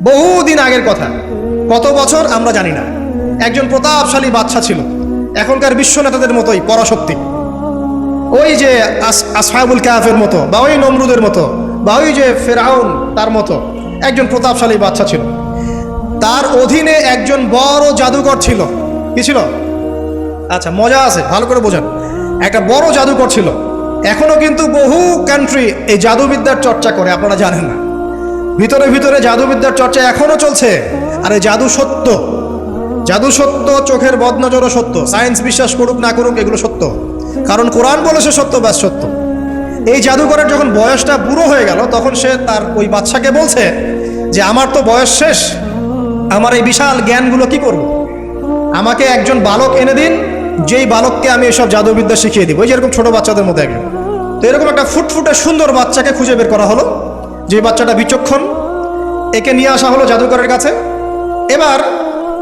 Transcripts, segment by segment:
বহুদিন আগের কথা, কত বছর আমরা জানি না। একজন প্রতাপশালী বাদশা ছিল, এখনকার বিশ্ব নেতাদের মতোই পরাশক্তি, ওই যে আসহাবুল কাহফের মতো, বা ওই নমরুদের মতো, বা ওই যে ফেরাউন তার মতো একজন প্রতাপশালী বাদশা ছিল। তার অধীনে একজন বড় জাদুকর ছিল। কি ছিল? আচ্ছা, মজা আছে, ভালো করে বোঝেন। একটা বড় জাদুকর ছিল। এখনো কিন্তু বহু কান্ট্রি এই জাদুবিদ্যার চর্চা করে, আপনারা জানেন না। ভিতরে ভিতরে জাদুবিদ্যার চর্চা এখনো চলছে। আর এই জাদু সত্য, জাদু সত্য, চোখের বদনজরও সত্য। সায়েন্স বিশ্বাস করুক না করুক, এগুলো সত্য, কারণ কোরআন বলেছে সত্য, ব্যাস সত্য। এই জাদুকরের যখন বয়সটা বুড়ো হয়ে গেল, তখন সে তার ওই বাচ্চাকে বলছে যে আমার তো বয়স শেষ, আমার এই বিশাল জ্ঞানগুলো কি করব? আমাকে একজন বালক এনে দিন, যেই বালককে আমি এসব জাদুবিদ্যা শিখিয়ে দিব। ওই যেরকম ছোট বাচ্চাদের মধ্যে একজন। তো এরকম একটা ফুটফুটে সুন্দর বাচ্চাকে খুঁজে বের করা হলো, যে বাচ্চাটা বিচক্ষণ। একে নিয়ে আসা হলো জাদুকরের কাছে। এবার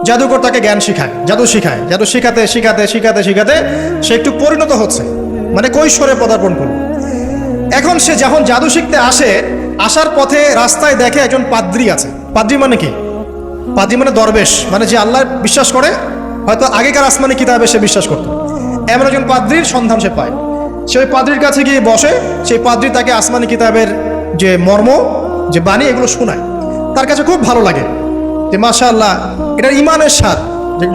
জাদুকর তাকে জ্ঞান শিখায়, জাদু শিখায়। জাদু শিখাতে শিখাতে শিখাতে শিখাতে সে একটু পরিণত হচ্ছে, মানে কৈশোরে পদার্পণ করল। এখন সে যখন জাদু শিখতে আসে, আসার পথে রাস্তায় দেখে একজন পাদ্রী আছে। পাদ্রী মানে কি? পাদ্রী মানে দরবেশ, মানে যে আল্লাহ বিশ্বাস করে, হয়তো আগেকার আসমানি কিতাবে সে বিশ্বাস করত। এমন একজন পাদ্রীর সন্ধান সে পায়। সে ওই পাদ্রীর কাছে গিয়ে বসে। সেই পাদ্রী তাকে আসমানি কিতাবের যে মর্ম, যে বাণী, এগুলো শোনায়। তার কাছে খুব ভালো লাগে যে মাশাআল্লাহ, এটার ইমানের স্বাদ।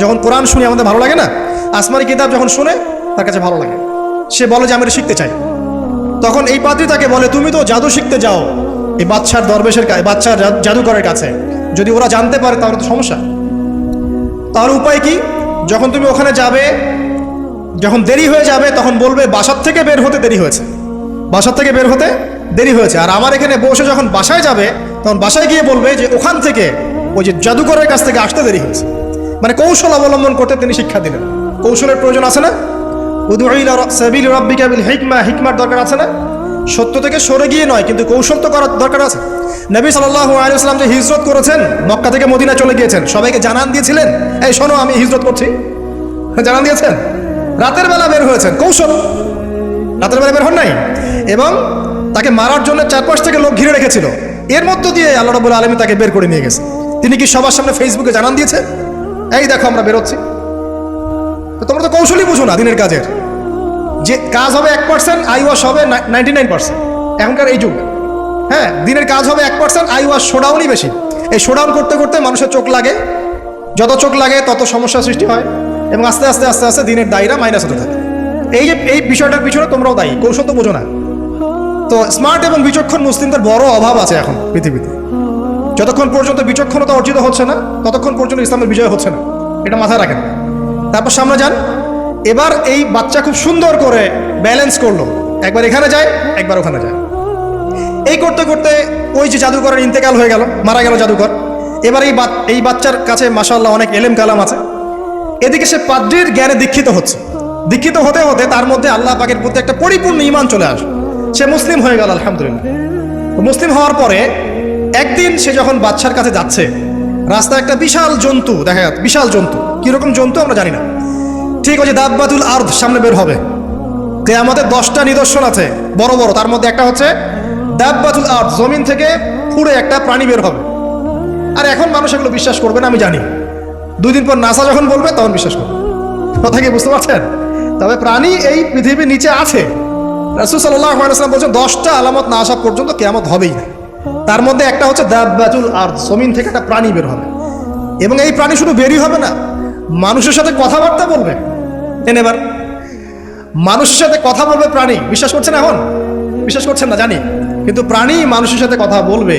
যখন কোরআন শুনি আমাদের ভালো লাগে না, আসমানি কিতাব যখন শুনে তার কাছে ভালো লাগে। সে বলে যে আমি এটা শিখতে চাই। তখন এই পাদ্রী তাকে বলে, তুমি তো জাদু শিখতে যাও এই বাচ্চার দরবেশের বাচ্চার জাদুকরের কাছে, যদি ওরা জানতে পারে তাহলে তো সমস্যা। তাহলে উপায় কি? যখন তুমি ওখানে যাবে, যখন দেরি হয়ে যাবে, তখন বলবে বাসার থেকে বের হতে দেরি হয়েছে, বাসার থেকে বের হতে দেরি হয়েছে। আর আমার এখানে বসে যখন বাসায় যাবে, তখন বাসায় গিয়ে বলবে যে ওখান থেকে, ওই যে জাদুকরের কাছ থেকে আসতে দেরি হয়েছে। মানে কৌশল অবলম্বন করতে তিনি শিক্ষা দিলেন। কৌশলের প্রয়োজন আছে না? উদু ইলা সাবিলি রাব্বিকা বিল হিকমা, হিকমার দরকার আছে না? সত্য থেকে সরে গিয়ে নয়, কিন্তু কৌশল তো করার দরকার আছে। নবী সাল্লাল্লাহু আলাইহি ওয়াসাল্লাম যে হিজরত করেছেন, মক্কা থেকে মদিনা চলে গিয়েছেন, সবাইকে জানান দিয়েছিলেন, এই শোনো আমি হিজরত করছি, জানান দিয়েছেন। রাতের বেলা বের হয়েছেন, কৌশল। রাতের বেলা বের হন নাই, এবং তাকে মারার জন্য চারপাশ থেকে লোক ঘিরে রেখেছিল। এর মধ্য দিয়ে আল্লাহ রাব্বুল আলামিন তাকে বের করে নিয়ে গেছে। তিনি কি সবার সামনে ফেসবুকে জানান দিয়েছে, এই দেখো আমরা বেরোচ্ছি? তো তোমরা তো কৌশলই বুঝো না দিনের কাজের। যে কাজ হবে 1%, আইওয়াশ হবে 99%। এখনকার এই যুগ, হ্যাঁ, দিনের কাজ হবে 1%, আইওয়াশ শোডাউনই বেশি। এই শোডাউন করতে করতে মানুষের চোখ লাগে, যত চোখ লাগে তত সমস্যা সৃষ্টি হয়, এবং আস্তে আস্তে আস্তে আস্তে দিনের দায়রা মাইনাস হতে থাকে। এই বিষয়টার পিছনে তোমরাও দায়ী, কৌশল তো বোঝো না। তো স্মার্ট এবং বিচক্ষণ মুসলিমদের বড় অভাব আছে এখন পৃথিবীতে। যতক্ষণ পর্যন্ত বিচক্ষণতা অর্জিত হচ্ছে না, ততক্ষণ পর্যন্ত ইসলামের বিজয় হচ্ছে না, এটা মাথায় রাখেন। তারপর সামনে যান। এবার এই বাচ্চা খুব সুন্দর করে ব্যালেন্স করলো, একবার এখানে যায়, একবার ওখানে যায়। এই করতে করতে ওই যে জাদুকরের ইন্তেকাল হয়ে গেল, মারা গেল জাদুকর। এবার এই বাচ্চার কাছে মাশাআল্লাহ অনেক এলেম কালাম আছে। এদিকে সে পাদ্রীর জ্ঞানে দীক্ষিত হচ্ছে। দীক্ষিত হতে হতে তার মধ্যে আল্লাহ পাকের প্রতি একটা পরিপূর্ণ ঈমান চলে আসে। সে মুসলিম হয়ে গেল, আলহামদুলিল্লাহ। মুসলিম হওয়ার পরে একদিন সে যখন বাচ্চার কাছে যাচ্ছে, রাস্তায় একটা বিশাল জন্তু দেখা যাচ্ছে। বিশাল জন্তু, কিরকম জন্তু আমরা জানি না। ঠিক ওই যে দাব্বাতুল আরদ সামনে বের হবে, আমাদের 10টা নিদর্শন আছে বড় বড়। তার মধ্যে একটা হচ্ছে দাব্বাতুল আরদ, জমিন থেকে পুরো একটা প্রাণী বের হবে। আর এখন মানুষ এগুলো বিশ্বাস করবে না, আমি জানি। 2 দিন পর নাসা যখন বলবে তখন বিশ্বাস করবে। কথা কি বুঝতে পারছেন? তবে প্রাণী এই পৃথিবীর নিচে আছে। রাসূল সাল্লাল্লাহু আলাইহি ওয়াসাল্লাম বলেছেন 10টা আলামত না আসা পর্যন্ত কিয়ামত হবেই না। তার মধ্যে একটা হচ্ছে দাব্বাতুল আরদ, জমিন থেকে একটা প্রাণী বের হবে। এবং এই প্রাণী শুধু বেরই হবে না, মানুষের সাথে কথাবার্তা বলবে। এবার মানুষের সাথে কথা বলবে প্রাণী। বিশ্বাস করছেন? এখন বিশ্বাস করছেন না জানি, কিন্তু প্রাণী মানুষের সাথে কথা বলবে।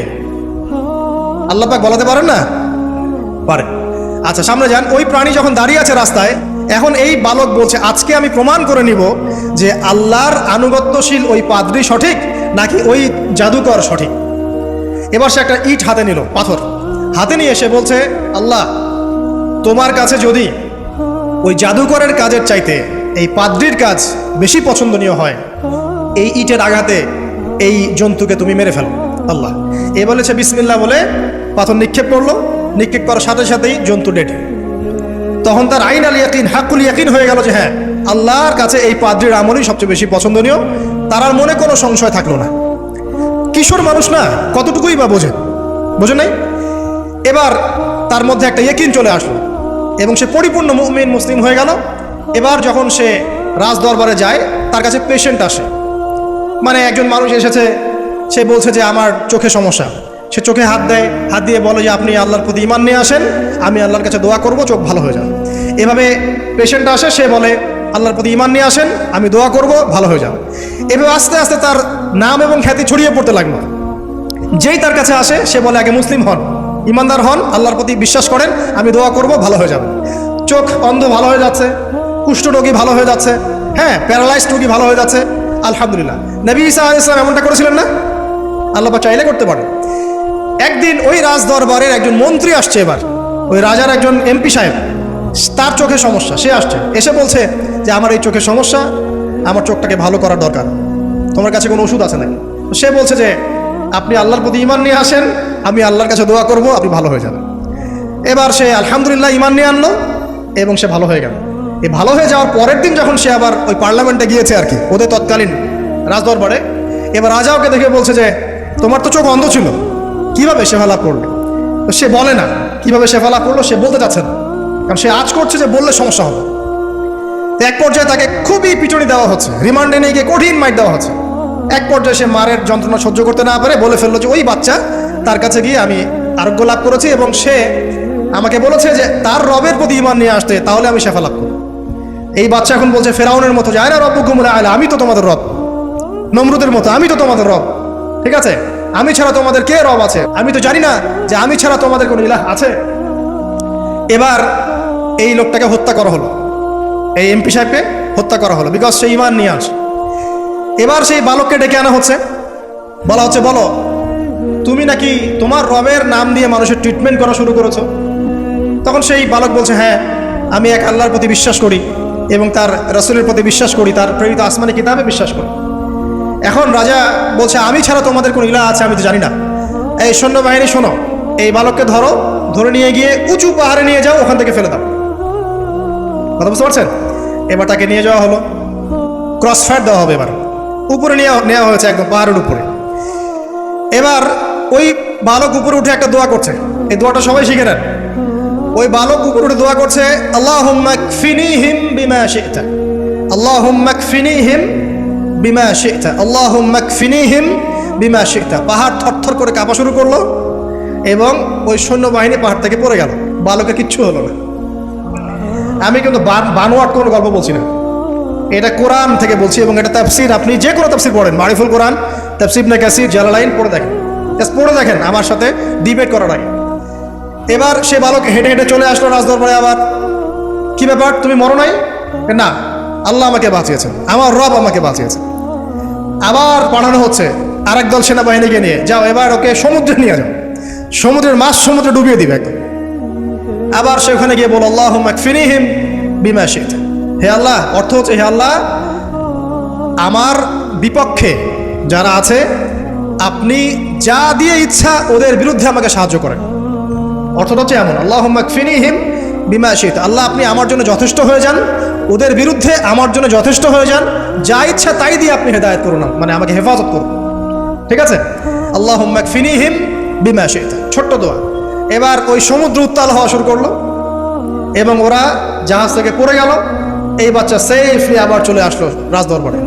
আল্লাহ পাক বলাতে পারেন না? পারে। আচ্ছা, সামনে যান। ওই প্রাণী যখন দাঁড়িয়ে আছে রাস্তায়, এখন এই বালক বলছে আজকে আমি প্রমাণ করে নিব যে আল্লাহর আনুগত্যশীল ওই পাদ্রী সঠিক নাকি ওই জাদুকর সঠিক। এবার সে একটা ইট হাতে নিল, পাথর হাতে নিয়ে এসে বলছে, আল্লাহ তোমার কাছে যদি ওই জাদুকরের কাজের চাইতে এই পাদ্রীর কাজ বেশি পছন্দনীয় হয়, এই ইটের আঘাতে এই জন্তুকে তুমি মেরে ফেলো আল্লাহ। এ বলেছে বিসমিল্লাহ বলে পাথর নিক্ষেপ করলো। নিক্ষেপ করার সাথে সাথেই জন্তু ডেড। তখন তার আইন আল ইয়াকিন, হাক্কুল ইয়াকিন হয়ে গেল যে হ্যাঁ, আল্লাহর কাছে এই পাদ্রীর আমলই সবচেয়ে বেশি পছন্দনীয়। তার আর মনে কোনো সংশয় থাকলো না। কিশোর মানুষ না, কতটুকুই বা বোঝে নাই। এবার তার মধ্যে একটা ইয়াকিন চলে আসলো এবং সে পরিপূর্ণ মুমিন মুসলিম হয়ে গেল। এবার যখন সে রাজ দরবারে যায়, তার কাছে পেশেন্ট আসে, মানে একজন মানুষ এসেছে, সে বলছে যে আমার চোখে সমস্যা। সে চোখে হাত দেয়, হাত দিয়ে বলে যে আপনি আল্লাহর প্রতি ঈমান নিয়ে আসেন, আমি আল্লাহর কাছে দোয়া করব, চোখ ভালো হয়ে যাবে। এভাবে পেশেন্ট আসে, সে বলে আল্লাহর প্রতি ঈমান নিয়ে আসেন, আমি দোয়া করব, ভালো হয়ে যাবে। এভাবে আস্তে আস্তে তার নাম এবং খ্যাতি ছড়িয়ে পড়তে লাগলো। যেই তার কাছে আসে, সে বলে আগে মুসলিম হন, ইমানদার হন, আল্লাহর প্রতি বিশ্বাস করেন, আমি দোয়া করব, ভালো হয়ে যাবে। চোখ অন্ধ ভালো হয়ে যাচ্ছে, কুষ্ঠরোগী ভালো হয়ে যাচ্ছে, হ্যাঁ, প্যারালাইজড রোগী ভালো হয়ে যাচ্ছে, আলহামদুলিল্লাহ। নবী ঈসা আলাইহিস সালাম এমনটা করেছিলেন না? আল্লাহ পাক চাইলে করতে পারে। একদিন ওই রাজ দরবারের একজন মন্ত্রী আসছে, এবার ওই রাজার একজন এমপি সাহেব, তার চোখে সমস্যা, সে আসছে, এসে বলছে যে আমার এই চোখে সমস্যা, আমার চোখটাকে ভালো করার দরকার, তোমার কাছে কোনো ওষুধ আছে নাকি? সে বলছে যে আপনি আল্লাহর প্রতি ঈমান নিয়ে আসেন, আমি আল্লাহর কাছে দোয়া করব, আপনি ভালো হয়ে যাবেন। এবার সে আলহামদুলিল্লাহ ঈমান নিয়ে আনলো এবং সে ভালো হয়ে গেল। এই ভালো হয়ে যাওয়ার পরের দিন যখন সে আবার ওই পার্লামেন্টে গিয়েছে আর কি, ওদের তৎকালীন রাজদরবারে, এবার রাজা ওকে দেখে বলছে যে তোমার তো চোখ অন্ধ ছিল, কিভাবে শেফা লাভ করলে? তো সে বলে না কিভাবে শেফা লাভ করলো, সে বলতে চাচ্ছে না, কারণ সে আজ করছে যে বললে সমস্যা হবে। তো এক পর্যায়ে তাকে খুবই পিটুনি দেওয়া হচ্ছে, রিমান্ডে নিয়ে গিয়ে কঠিন মাইর দেওয়া হচ্ছে। এক পর্যায়ে সে মারের যন্ত্রণা সহ্য করতে না পারে বলে ফেললো যে ওই বাচ্চা, তার কাছে গিয়ে আমি আরোগ্য লাভ করেছি এবং সে আমাকে বলেছে যে তার রবের প্রতি ঈমান নিয়ে আসতে, তাহলে আমি শেফা লাভ করব। এই বাচ্চা এখন বলছে ফেরাউনের মতো, যায় না রব্বুকুমুল আ'লা, আমি তো তোমাদের রব, নমরুদের মতো আমি তো তোমাদের রব, ঠিক আছে, আমি ছাড়া তোমাদের কে রব আছে? আমি তো জানি না যে আমি ছাড়া তোমাদের কোনো ইলাহ আছে। এবার এই লোকটাকে হত্যা করা হলো, এই এমপি সাহেবকে হত্যা করা হলো, বিকজ সে ঈমান নিয়ে আসে। এবার সেই বালককে ডেকে আনা হচ্ছে, বলা হচ্ছে বলো তুমি নাকি তোমার রবের নাম দিয়ে মানুষের ট্রিটমেন্ট করা শুরু করেছো? তখন সেই বালক বলছে হ্যাঁ, আমি এক আল্লাহর প্রতি বিশ্বাস করি এবং তার রাসূলের প্রতি বিশ্বাস করি, তার প্রেরিত আসমানি কিতাবে বিশ্বাস করি। এখন রাজা বলছে আমি ছাড়া তোমাদের কোন ইলাহ আছে আমি তো জানি না। এই সৈন্যবাহিনী শোনো, এই বালককে ধরো, ধরে নিয়ে গিয়ে উঁচু পাহাড়ে নিয়ে যাও, ওখান থেকে ফেলে দাও। কথা বুঝতে পারছেন? এবার তাকে নিয়ে যাওয়া হলো, ক্রস ফায়ার দেওয়া হবে, এবার উপরে নেওয়া হয়েছে, একদম পাহাড়ের উপরে। এবার ওই বালক উপরে উঠে একটা দোয়া করছে, এই দোয়াটা সবাই শিখে নেন। ওই বালক উপরে উঠে দোয়া করছে আল্লাহুম্মা কফিনিহিম বিমা শি'তা, আল্লাহুম্মা কফিনিহিম বিমা শি'তা, আল্লাহুম্মা কফিনিহিম বিমা শি'তা। পাহাড় থরথর করে কাঁপা শুরু করলো এবং ওই সৈন্যবাহিনী পাহাড় থেকে পড়ে গেল, বালকের কিচ্ছু হলো না। আমি কিন্তু বানোয়াট কোনো গল্প বলছি না, এটা কোরআন থেকে বলছি এবং এটা তাফসীর, আপনি যে কোনো তাফসীর পড়েন, মারিফুল কোরআন, তাফসীর ইবনে কাসির, জালালাইন পড়ে দেখেন, পড়ে দেখেন আমার সাথে ডিবেট করার আগে। এবার সে বালক হেঁটে হেঁটে চলে আসলো রাজদরবারে। আবার কি ব্যাপার, তুমি মরো নাই? না, আল্লাহ আমাকে বাঁচিয়েছেন, আমার রব আমাকে বাঁচিয়েছে। আবার পাঠানো হচ্ছে আরেক দল সেনাবাহিনীকে নিয়ে, যাও এবার ওকে সমুদ্রে নিয়ে যাও, সমুদ্রের মাছ সমুদ্রে ডুবিয়ে দিবে একদম। আবার সে ওখানে গিয়ে বলো আল্লাহুম্মা কফিনিহিম বিমা শি'তা, হে আল্লাহ, অর্থ হচ্ছে হে আল্লাহ, আমার বিপক্ষে যারা আছে আপনি যা দিয়ে ইচ্ছা ওদের বিরুদ্ধে আমাকে সাহায্য করেন। অর্থটা হচ্ছে এমন, আল্লাহুম্মা কফিনিহিম বিমা শি'তা, আল্লাহ আপনি আমার জন্য যথেষ্ট হয়ে যান, ওদের বিরুদ্ধে আমার জন্য যথেষ্ট হয়ে যান, যা ইচ্ছা তাই দিয়ে আপনি হেদায়েত করুন, মানে আমাকে হেফাজত করুন, ঠিক আছে? আল্লাহুম্মা কফিনিহিম বিমা শি'তা, ছোট্ট দোয়া। এবার ওই সমুদ্র উত্তাল হওয়া শুরু করলো এবং ওরা জাহাজ থেকে পড়ে গেল। এই বাচ্চা সেফলি আবার চলে আসলো রাজদরবারে,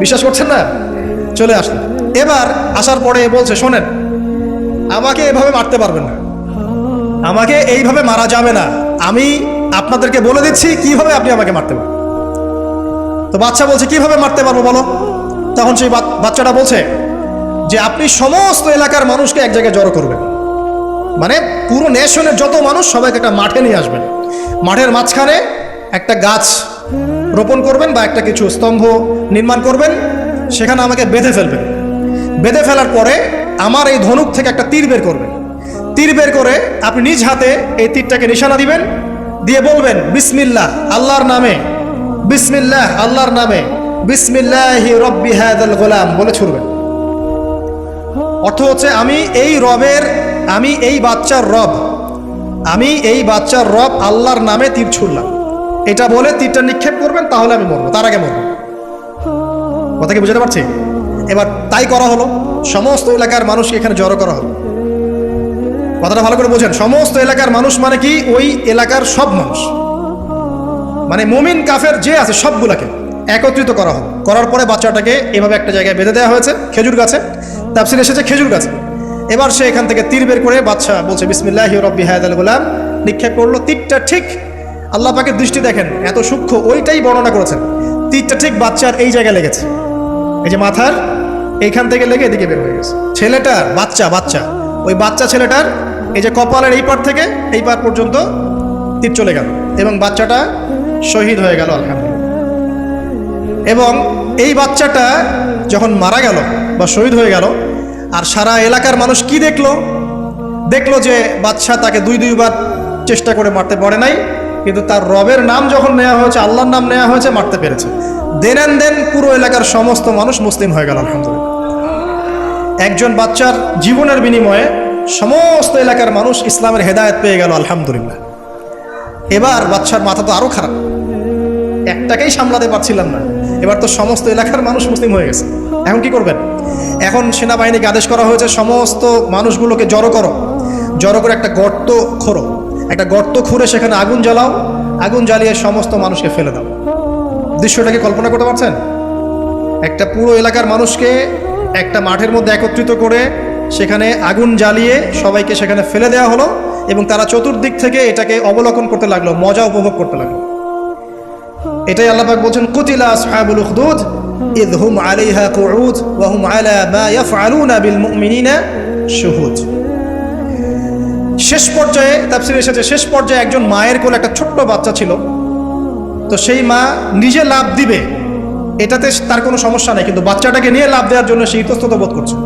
বিশ্বাস করছেন না? চলে আসলো। এবার আসার পরে বলছে শোনেন, আমাকে এভাবে মারতে পারবেন না, আমাকে এইভাবে মারা যাবে না, আমি আপনাদেরকে বলে দিচ্ছি কিভাবে আপনি আমাকে মারতে পারবেন। তো বাচ্চা বলছে কিভাবে মারতে পারবো বলো? তখন সেই বাচ্চাটা বলছে যে আপনি সমস্ত এলাকার মানুষকে এক জায়গায় জড়ো করবেন, মানে পুরো নেশনের যত মানুষ সবাইকে একটা মাঠে নিয়ে আসবেন, মাঠের মাঝখানে একটা গাছ রোপণ করবেন বা একটা কিছু স্তম্ভ নির্মাণ করবেন, সেখানে আমাকে বেঁধে ফেলবেন। বেঁধে ফেলার পরে আমার এই ধনুক থেকে একটা তীর বের করবেন, তীর বের করে আপনি নিজ হাতে এই তীরটাকে নিশানা দিবেন, দিয়ে বলবেন বিসমিল্লাহ আল্লাহর নামে, বিসমিল্লাহ আল্লাহর নামে, বিসমিল্লাহি রব্বি হাযাল গোলাম বলে ছুড়বেন। অর্থ হচ্ছে আমি এই রবের, আমি এই বাচ্চার রব, আমি এই বাচ্চার রব আল্লাহর নামে তীর ছুড়লাম, এটা বলে তীরটা নিক্ষেপ করবেন, তাহলে আমি মরবো, তার আগে মরবো। কথা কি বুঝতে পারছি? এবার তাই করা হলো, সমস্ত এলাকার মানুষকে এখানে জড়ো করা হলো। কথাটা ভালো করে বোঝেন। সমস্ত এলাকার মানুষ মানে কি? ওই এলাকার সব মানুষ, মানে মুমিন কাফের যে আছে সবগুলাকে একত্রিত করা হবে। করার পরে বাচ্চাটাকে এভাবে একটা জায়গায় বেঁধে দেওয়া হয়েছে, খেজুর গাছে। তাফসীরে এসেছে খেজুর গাছে। এবার সে এখান থেকে তীর বের করে বাচ্চা বলছে বিসমিল্লাহি রব্বি হাযাল গোলাম, নিক্ষেপ করলো। তীরটা ঠিক, আল্লাহ পাকের দৃষ্টি দেখেন এত সূক্ষ্ম, ওইটাই বর্ণনা করেছেন। তীরটা ঠিক বাচ্চার এই জায়গায় লেগেছে, এই যে মাথার এইখান থেকে লেগে এদিকে বের হয়ে গেছে। ছেলেটার বাচ্চা ওই বাচ্চা ছেলেটার এই যে কপালের এই পার থেকে এই পার পর্যন্ত তীর চলে গেল এবং বাচ্চাটা শহীদ হয়ে গেল আলহামদুলিল্লাহ। এবং এই বাচ্চাটা যখন মারা গেল বা শহীদ হয়ে গেল, আর সারা এলাকার মানুষ কি দেখলো যে বাচ্চা তাকে দুইবার চেষ্টা করে মারতে পারে নাই, কিন্তু তার রবের নাম যখন নেওয়া হয়েছে, আল্লাহর নাম নেওয়া হয়েছে, মারতে পেরেছে। দেন পুরো এলাকার সমস্ত মানুষ মুসলিম হয়ে গেল আলহামদুলিল্লাহ। একজন বাচ্চার জীবনের বিনিময়ে সমস্ত এলাকার মানুষ ইসলামের হেদায়েত পেয়ে গেল আলহামদুলিল্লাহ। এবার বাচ্চার মাথা তো আরো খারাপ, একটাকেই সামলাতে পারছিলাম না, এবার তো সমস্ত এলাকার মানুষ মুসলিম হয়ে গেছে। এখন কি করবেন? এখন সেনাবাহিনীকে আদেশ করা হয়েছে সমস্ত মানুষগুলোকে জড়ো করে একটা গর্ত খোঁড়ো, একটা গর্ত খুঁড়ে সেখানে আগুন জ্বালাও, আগুন জ্বালিয়ে সমস্ত মানুষকে ফেলে দাও। দৃশ্যটাকে কল্পনা করতে পারছেন? একটা পুরো এলাকার মানুষকে একটা মাঠের মধ্যে একত্রিত করে সেখানে আগুন জ্বালিয়ে সবাইকে সেখানে ফেলে দেওয়া হলো এবং তারা চতুর্দিক থেকে এটাকে অবলোকন করতে লাগলো, মজা উপভোগ করতে লাগলো। এটাই আল্লাহ পাক বলছেন কুতিলা আসহাবুল উখদুদ ইয হুম আলাইহা কুউদ ওয়া হুম আলা মা ইয়াফআলুনা বিল মুমিনিনা শুহুদ। শেষ পর্যায়ে তাফসীরে এসেছে, শেষ পর্যায়ে একজন মায়ের কোলে একটা ছোট্ট বাচ্চা ছিল। তো সেই মা নিজে লাভ দিবে এটাতে তার কোনো সমস্যা নেই, কিন্তু বাচ্চাটাকে নিয়ে লাভ দেওয়ার জন্য সে ইতস্তত বোধ করছে।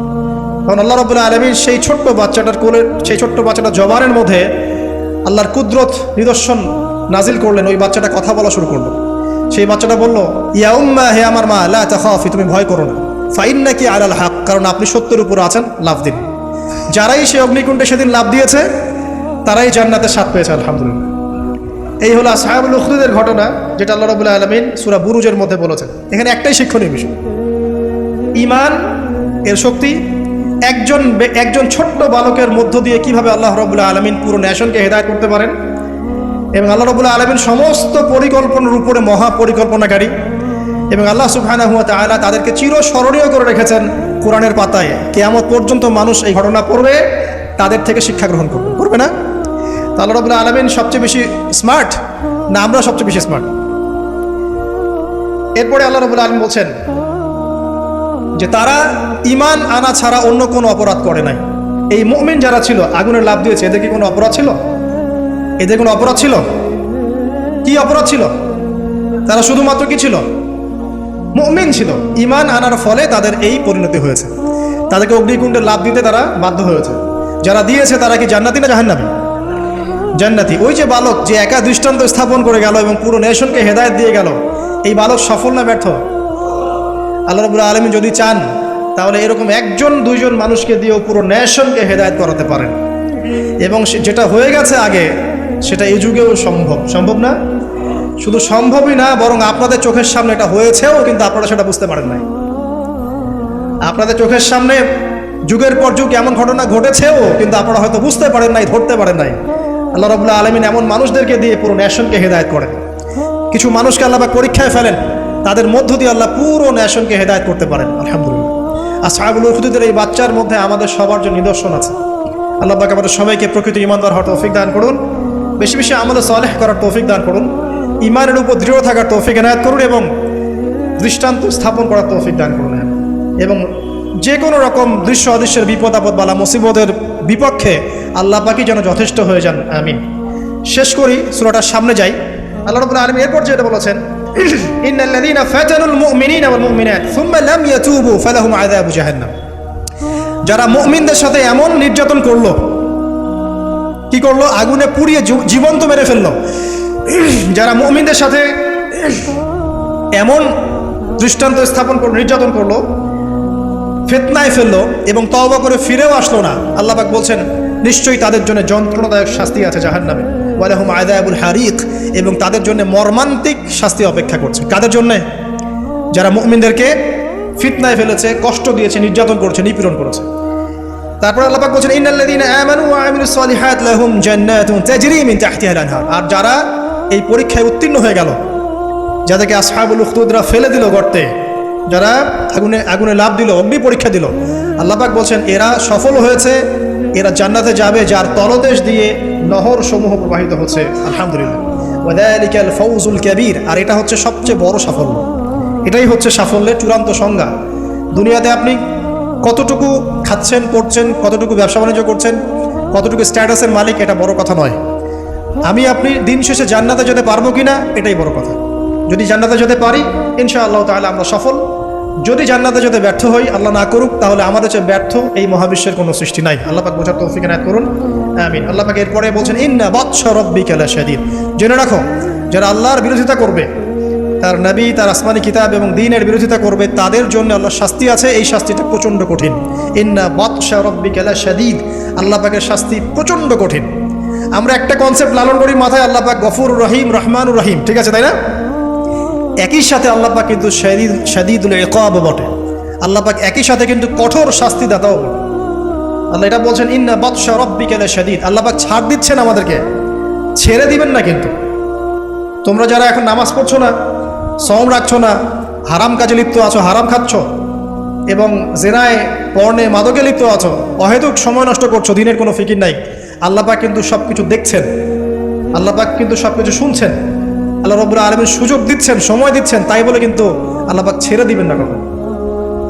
তখন আল্লাহ রাব্বুল আলামিন সেই ছোট্ট বাচ্চাটার কোলে, সেই ছোট্ট বাচ্চাটার জবানের মধ্যে আল্লাহর কুদরত নিদর্শন নাজিল করলেন। ওই বাচ্চাটা কথা বলা শুরু করলো। সেই বাচ্চাটা বলল, ইয়া উম্মা, হে আমার মা, লা তাখাফি, তুমি ভয় করো না, ফাইন্নাকি আলাল হক, কারণ আপনি সত্যের উপর আছেন, লাভ দিন। যারাই সে অগ্নিকুণ্ডে সেদিন লাভ দিয়েছে তারাই জান্নাতের স্বাদ পেয়েছে আলহামদুলিল্লাহ। এই হলো আসহাবুল উখদুদের ঘটনা, যেটা আল্লাহ রাব্বুল আলামিন সূরা বুরুজের মধ্যে বলেছেন। এখানে একটাই শিক্ষণীয় বিষয়, ঈমান এর শক্তি। একজন ছোট্ট বালকের মধ্য দিয়ে কিভাবে আল্লাহ রাব্বুল আলামিন পুরো নেশনকে হেদায়েত করতে পারেন, এবং আল্লাহ রাব্বুল আলামিন সমস্ত পরিকল্পনার উপরে মহা পরিকল্পনাকারী, এবং আল্লাহ সুবহানাহু ওয়া তাআলা তাদেরকে চিরস্মরণীয় করে রেখেছেন কোরআনের পাতায়। কিয়ামত পর্যন্ত মানুষ এই ঘটনা পড়বে, তাদের থেকে শিক্ষা গ্রহণ করবে না? তো আল্লাহ রাব্বুল আলামিন সবচেয়ে বেশি স্মার্ট না আমরা সবচেয়ে বেশি স্মার্ট? এরপরে আল্লাহ রাব্বুল আলামিন বলছেন যে তারা ঈমান আনা ছাড়া অন্য কোনো অপরাধ করে নাই। এই মুমিন যারা ছিল, আগুনের লাভ দিয়েছে, এদের কি কোনো অপরাধ ছিল? এদের কোনো অপরাধ ছিল? কি অপরাধ ছিল? তারা শুধুমাত্র কি ছিল? মুমিন ছিল। ঈমান আনার ফলে তাদের এই পরিণতি হয়েছে, তাদেরকে অগ্নিকুণ্ডে লাভ দিতে তারা বাধ্য হয়েছে। যারা দিয়েছে তারা কি জান্নাতি না জাহান্নামী? জান্নাতি। ওই যে বালক যে একা দৃষ্টান্ত স্থাপন করে গেল এবং পুরো নেশনকে হেদায়েত দিয়ে গেল, এই বালক সফল না ব্যর্থ? আল্লাহ রাব্বুল আলামিন যদি চান তাহলে এরকম একজন দুইজন মানুষকে দিয়েও পুরো নেশনকে হেদায়েত করাতে পারেন। এবং যেটা হয়ে গেছে আগে সেটা এই যুগেও সম্ভব না? শুধু সম্ভবই না, বরং আপনাদের চোখের সামনে এটা হয়েছেও, কিন্তু আপনারা সেটা বুঝতে পারেন নাই। আপনাদের চোখের সামনে যুগের পর যুগ এমন ঘটনা ঘটেছেও, কিন্তু আপনারা হয়তো বুঝতে পারেন নাই, ধরতে পারেন নাই। আল্লাহ রাব্বুল আলামিন এমন মানুষদেরকে দিয়ে পুরো নেশনকে হেদায়েত করেন। কিছু মানুষকে আল্লাহ পাক পরীক্ষায় ফেলেন, তাদের মধ্য দিয়ে আল্লাহ পুরো নেশনকে হেদায়েত করতে পারেন আলহামদুলিল্লাহ। আসহাবুল উখদুদের এই বাচ্চার মধ্যে আমাদের সবার জন্য নিদর্শন আছে। আল্লাহ পাক আমাদের সবাইকে প্রকৃত ঈমানদার হওয়ার তৌফিক দান করুন, বেশি বেশি আমলে সালেহ করার তৌফিক দান করুন, ঈমানের উপর দৃঢ় থাকার তৌফিক এনায়েত করুন, এবং দৃষ্টান্ত স্থাপন করার তৌফিক দান করুন, এবং যে কোনো রকম দৃশ্য অদৃশ্যের বিপদ আপদ বালা মুসিবতের বিপক্ষে আল্লাহ পাকই যেন যথেষ্ট হয়ে যান, আমিন। শেষ করি, সূরাটার সামনে যাই। আল্লাহ রাব্বুল আলামিন এরপর যেটা বলেছেন, ইন্নাল্লাযীনা ফাতানুল মুমিনিনা ওয়াল মুমিনাত সুম্মা লাম ইয়াতুবু ফালাহুম আযাবু জাহান্নাম। যারা মুমিনদের সাথে এমন নির্যাতন করলো, কি করলো? আগুনে পুড়িয়ে জীবন্ত মেরে ফেললো। যারা মুমিনদের সাথে এমন দৃষ্টান্ত স্থাপন করলো, নির্যাতন করলো, ফিতনায় ফেললো এবং তওবা করে ফিরেও আসলো না, আল্লাহ পাক বলছেন নিশ্চয়ই তাদের জন্য যন্ত্রণাদায়ক শাস্তি আছে জাহান্নামে, ওয়া লাহুম আযাবুল হারিক, এবং তাদের জন্য মর্মান্তিক শাস্তি অপেক্ষা করছে। কাদের জন্য? যারা মুমিনদেরকে ফিতনায় ফেলেছে, কষ্ট দিয়েছে, নির্যাতন করেছে, নিপীড়ন করেছে। তারপর আল্লাহ পাক বলছেন ইন্নাল্লাযীনা আমানু ওয়া আমিলুস সালিহাত লাহুম জান্নাতুন তাজরি মিন তাহতিহাল আনহার। আর যারা এই পরীক্ষায় উত্তীর্ণ হয়ে গেল, যাদেরকে আসহাবুল উখদুদরা ফেলে দিল গর্তে, যারা আগুনে লাফ দিল, অগ্নি পরীক্ষা দিল, আল্লাহ পাক বলছেন এরা সফল হয়েছে, এরা জান্নাতে যাবে যার তলদেশ দিয়ে নহর সমূহ প্রবাহিত হচ্ছে। আলহামদুলিল্লাহ, ওয়াযালিকাল ফাউজুল কাবীর। আর এটা হচ্ছে সবচেয়ে বড় সাফল্য, এটাই হচ্ছে সাফল্যের চূড়ান্ত সংজ্ঞা। দুনিয়াতে আপনি কতটুকু খাচ্ছেন, পড়ছেন, কতটুকু ব্যবসা বাণিজ্য করছেন, কতটুকু স্ট্যাটাসের মালিক, এটা বড় কথা নয়। আপনি দিন শেষে জান্নাতে যেতে পারবো কিনা, এটাই বড় কথা। যদি জান্নাতে যেতে পারি ইনশাআল্লাহ তাআলা আমরা সফল। যদি জান্নাতে যেতে ব্যর্থ হই, আল্লাহ না করুক, তাহলে আমাদের চেয়ে ব্যর্থ এই মহাবিশ্বের কোনো সৃষ্টি নাই। আল্লাহ পাক বোঝার তৌফিক এনায়েত করুন, আমিন। আল্লাহ পাক এরপরে বলছেন ইন্না বাতশা রাব্বিকা লাশাদীদ। জেনে রাখো, যারা আল্লাহর বিরোধিতা করবে, তার নবী, তার আসমানি কিতাব এবং দ্বীনের বিরোধিতা করবে, তাদের জন্য আল্লাহর শাস্তি আছে। এই শাস্তিটা প্রচণ্ড কঠিন। ইন্না বাতশা রাব্বিকা লাশাদীদ, আল্লাহ পাকের শাস্তি প্রচণ্ড কঠিন। আমরা একটা কনসেপ্ট লালন করি মাথায়, আল্লাহ পাক গফুর রহিম, রহমানুর রহিম, ঠিক আছে, তাই না? একই সাথে আল্লাহ পাক কিন্তু শাদীদুল ইকাব বটে। আল্লাহ পাক একই সাথে কিন্তু কঠোর শাস্তিদাতাও বটে। আল্লাহ এটা বলছেন ইন্না বাতশা রাব্বিকা লাশাদীদ। আল্লাহ পাক ছাড় দিচ্ছেন আমাদেরকে, ছেড়ে দিবেন না। কিন্তু তোমরা যারা এখন নামাজ পড়ছো না, সওম রাখছো না, হারাম কাজে লিপ্ত আছো, হারাম খাচ্ছ, এবং জেনায়, পর্নে, মাদকে লিপ্ত আছো, অহেতুক সময় নষ্ট করছো, দিনের কোনো ফিকির নাই, আল্লাহ পাক কিন্তু সব কিছু দেখছেন, আল্লাহ পাক কিন্তু সব কিছু শুনছেন। আল্লাহ রাব্বুল আলামিন সুযোগ দিচ্ছেন, সময় দিচ্ছেন, তাই বলে কিন্তু আল্লাহ পাক ছেড়ে দিবেন না কখনো।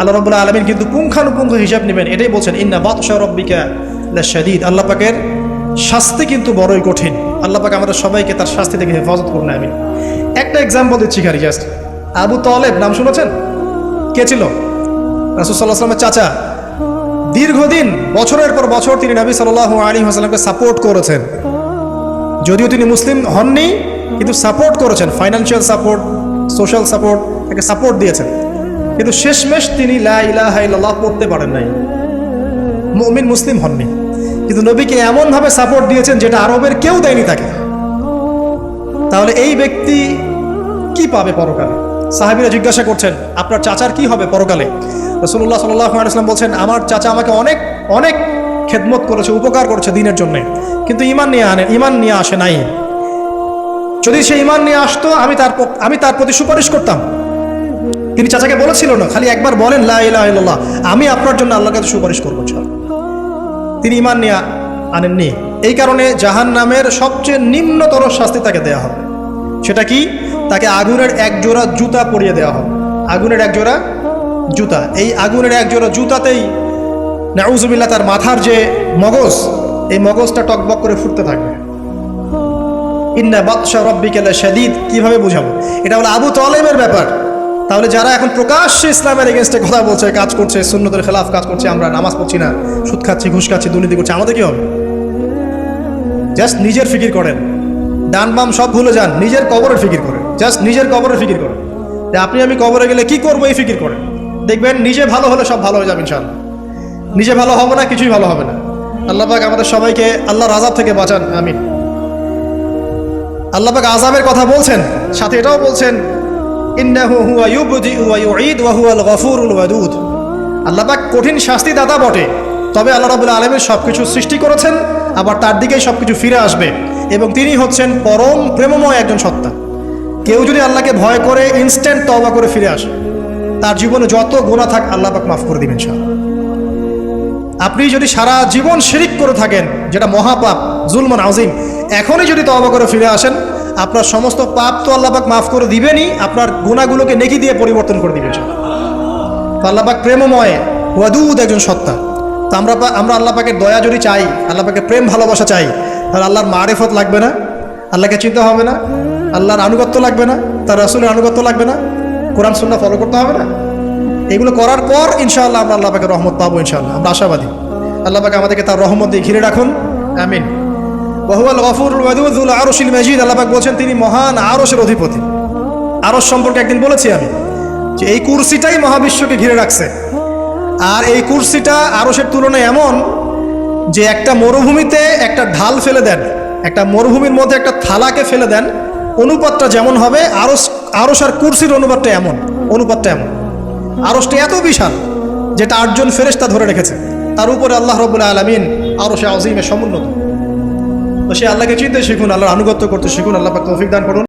আল্লাহ রাব্বুল আলামিন কিন্তু পুঙ্খানুপুঙ্খ হিসাব নেবেন। এটাই বলছেন ইন্না বাতশা রাব্বিকা লাশাদীদ। আল্লাহ পাকের শাস্তি কিন্তু বড়ই কঠিন। আল্লাহ পাক আমাদের সবাইকে তার শাস্তি থেকে হেফাজত করুন, আমিন। একটা এক্সাম্পল দিচ্ছি খালি জাস্ট। আবু তালেব নাম শুনেছেন? কে ছিল? রাসূল সাল্লাল্লাহু আলাইহি ওয়াসাল্লামের চাচা। দীর্ঘদিন, বছরের পর বছর তিনি নবী সাল্লাল্লাহু আলাইহি ওয়াসাল্লামকে সাপোর্ট করেছেন। যদিও তিনি মুসলিম হননি, কিন্তু সাপোর্ট করেছেন, ফাইন্যান্সিয়াল সাপোর্ট, সোশ্যাল সাপোর্ট, তাকে সাপোর্ট দিয়েছেন। কিন্তু শেষমেশ তিনি লা ইলাহা ইল্লাল্লাহ পড়তে পারেন নাই, মুমিন মুসলিম হননি। কিন্তু নবীকে এমনভাবে সাপোর্ট দিয়েছেন যেটা আরবের কেউ দেয়নি তাকে। তাহলে এই ব্যক্তি কি পাবে পরকালে? সাহাবীরা জিজ্ঞাসা করছেন আপনার চাচার কি হবে পরকালে? রাসূলুল্লাহ সাল্লাল্লাহু আলাইহি ওয়াসাল্লাম বলছেন আমার চাচা আমাকে অনেক অনেক খেদমত করেছে, উপকার করেছে দিনের জন্য, কিন্তু ঈমান নিয়ে আসে নাই। যদি সে ঈমান নিয়ে আসতো আমি তার প্রতি সুপারিশ করতাম। তিনি চাচাকে বলেছিল না, খালি একবার বলেন লা ইলাহা ইল্লাল্লাহ, আমি আপনার জন্য আল্লাহর কাছে সুপারিশ করবো। তিনি ঈমান নিয়ে আনেননি। এই কারণে জাহান্নামের সবচেয়ে নিম্নতর শাস্তি তাকে দেওয়া হবে। সেটা কি? তাকে আগুনের এক জোড়া জুতা পরিয়ে দেওয়া হবে। আগুনের এক জোড়া জুতা। এই আগুনের এক জোড়া জুতাতেই নাউযুবিল্লাহ তার মাথার যে মগজ, এই মগজটা টকবক করে ফুটতে থাকবে। ইন্না বাতশা রাব্বিকা লাশাদীদ কিভাবে বুঝাবো? এটা হলো আবু তালেবের ব্যাপার। তাহলে যারা এখন প্রকাশ্যে ইসলামের এগেনস্টে কথা বলছে, কাজ করছে, সুন্নতের খেলাফ কাজ করছে, আমরা নামাজ পড়ছি না, সুদ খাচ্ছি, ঘুষ খাচ্ছি, দুর্নীতি করছি, আমাদের কি হবে? জাস্ট নিজের ফিকির করেন, ডান বাম সব ভুলে যান, নিজের কবরের ফিকির করেন, জাস্ট নিজের কবরের ফিকির করেন যে আপনি আমি কবরে গেলে কি করবো, এই ফিকির করেন। দেখবেন নিজে ভালো হলে সব ভালো হয়ে যাবে ইনশাআল্লাহ। নিজে ভালো হবে না, কিছুই ভালো হবে না। আল্লাহ পাক আমাদের সবাইকে আল্লাহর আযাব থেকে বাঁচান, আমিন। আল্লাহ পাক আযাবের কথা বলছেন, সাথে এটাও বলছেন ইন্নাহু হুয়া ইউবদিউ ওয়া ইউঈদ ওয়া হুয়াল গফুরুল ওয়াদুদ। আল্লাহ পাক কঠিন শাস্তিদাতা বটে, তবে আল্লাহ রাব্বুল আলামিন সবকিছু সৃষ্টি করেছেন, আবার তার দিকেই সবকিছু ফিরে আসবে, এবং তিনি হচ্ছেন পরম প্রেমময় একজন সত্তা। কেউ যদি আল্লাহকে ভয় করে ইনস্ট্যান্ট তওবা করে ফিরে আসে, তার জীবনে যত গুনাহ থাক আল্লাহ পাক মাফ করে দিবেন ইনশাআল্লাহ। আপনি যদি সারা জীবন শিরিক করে থাকেন, যেটা মহাপাপ, জুলমান আযীম, এখনই যদি তওবা করে ফিরে আসেন, আপনার সমস্ত পাপ তো আল্লাহ পাক মাফ করে দিবেনই, আপনার গুনাহগুলোকে নেকি দিয়ে পরিবর্তন করে দিবেন। তো আল্লাহ পাক প্রেমময় ওয়াদুদ একজন সত্তা। তো আমরা আল্লাহ পাকের দয়া যদি চাই, আল্লাহ পাকের প্রেম ভালোবাসা চাই, তাহলে আল্লাহর মারিফত লাগবে না, আল্লাহকে চিনতে হবে না, আল্লাহর আনুগত্য লাগবে না, তার রাসূলের আনুগত্য লাগবে না, কোরআন সুন্নাহ ফলো করতে হবে না। এগুলো করার পর ইনশাআল্লাহ আমরা আল্লাহ পাকের রহমত পাবো ইনশাআল্লাহ। আমরা আশাবাদী। আল্লাহ পাক আমাদেরকে তার রহমত দিয়ে ঘিরে রাখুন, আমিন। ওয়া হুয়াল গফুরুল ওয়াদুদ যুল আরশিল মাজিদ। আল্লাহ পাক বলেন তিনি মহান আরশের অধিপতি। আরশ সম্পর্কে একদিন বলেছি আমি যে এই কুরসিটাই মহাবিশ্বকে ঘিরে রাখছে। আর এই কুরসিটা আরশের তুলনায় এমন যে একটা মরুভূমিতে একটা ঢাল ফেলে দেন, একটা মরুভূমির মধ্যে একটা থালাকে ফেলে দেন, অনুপাতটা যেমন হবে, আরশ আর কুরসির অনুপাতটা এমন। আরশটা এত বিশাল যেটা 8 জন ফেরেশতা ধরে রেখেছে। তার উপরে আল্লাহ রব্বুল আলামিন আরো সে আজিমে সমুন্নত। তো সে আল্লাহকে চিনতে শিখুন, আল্লাহর আনুগত্য করতে শিখুন। আল্লাহ পাক তৌফিক দান করুন।